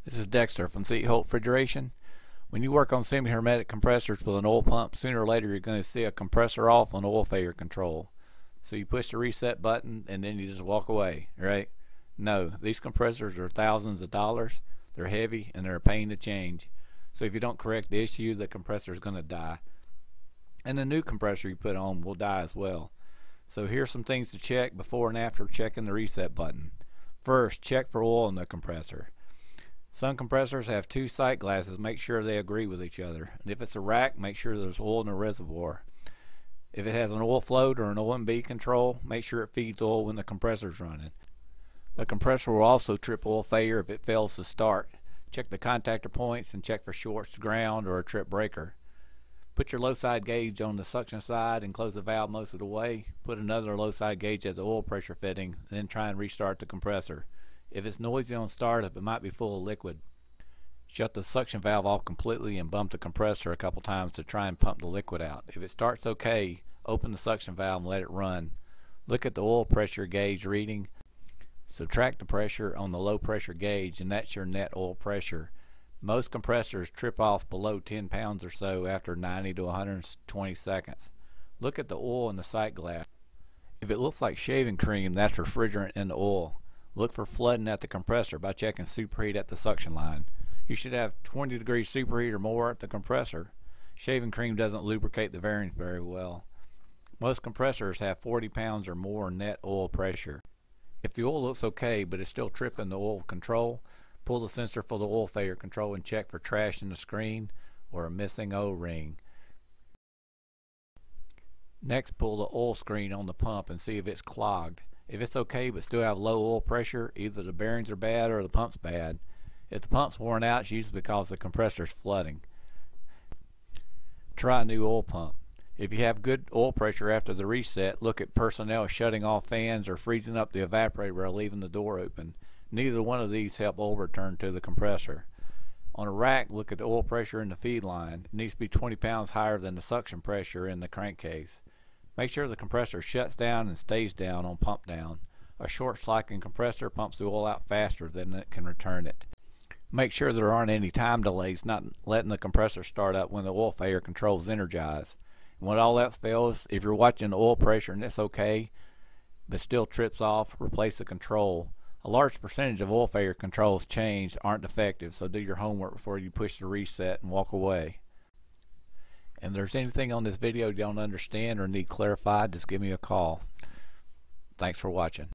This is Dexter from Seat Holt Refrigeration. When you work on semi-hermetic compressors with an oil pump, sooner or later you're going to see a compressor off on oil failure control. So you push the reset button and then you just walk away, right? No, these compressors are thousands of dollars. They're heavy and they're a pain to change. So if you don't correct the issue, the compressor is going to die. And the new compressor you put on will die as well. So here's some things to check before and after checking the reset button. First, check for oil in the compressor. Some compressors have two sight glasses. Make sure they agree with each other. And if it's a rack, make sure there's oil in the reservoir. If it has an oil float or an OMB control, make sure it feeds oil when the compressor's running. The compressor will also trip oil failure if it fails to start. Check the contactor points and check for shorts to ground or a trip breaker. Put your low side gauge on the suction side and close the valve most of the way. Put another low side gauge at the oil pressure fitting and then try and restart the compressor. If it's noisy on startup, it might be full of liquid. Shut the suction valve off completely and bump the compressor a couple times to try and pump the liquid out. If it starts okay, open the suction valve and let it run. Look at the oil pressure gauge reading. Subtract the pressure on the low pressure gauge and that's your net oil pressure. Most compressors trip off below 10 pounds or so after 90 to 120 seconds. Look at the oil in the sight glass. If it looks like shaving cream, that's refrigerant in the oil. Look for flooding at the compressor by checking superheat at the suction line. You should have 20 degrees superheat or more at the compressor. Shaving cream doesn't lubricate the bearings very well. Most compressors have 40 pounds or more net oil pressure. If the oil looks okay but is still tripping the oil control, pull the sensor for the oil failure control and check for trash in the screen or a missing O-ring. Next, pull the oil screen on the pump and see if it's clogged. If it's okay but still have low oil pressure, either the bearings are bad or the pump's bad. If the pump's worn out, it's usually because the compressor's flooding. Try a new oil pump. If you have good oil pressure after the reset, look at personnel shutting off fans or freezing up the evaporator while leaving the door open. Neither one of these help oil return to the compressor. On a rack, look at the oil pressure in the feed line. It needs to be 20 pounds higher than the suction pressure in the crankcase. Make sure the compressor shuts down and stays down on pump down. A short cycling compressor pumps the oil out faster than it can return it. Make sure there aren't any time delays, not letting the compressor start up when the oil failure control is energized. And when all else fails, if you're watching the oil pressure and it's okay, but still trips off, replace the control. A large percentage of oil failure controls changed aren't defective, so do your homework before you push the reset and walk away. And if there's anything on this video you don't understand or need clarified, just give me a call. Thanks for watching.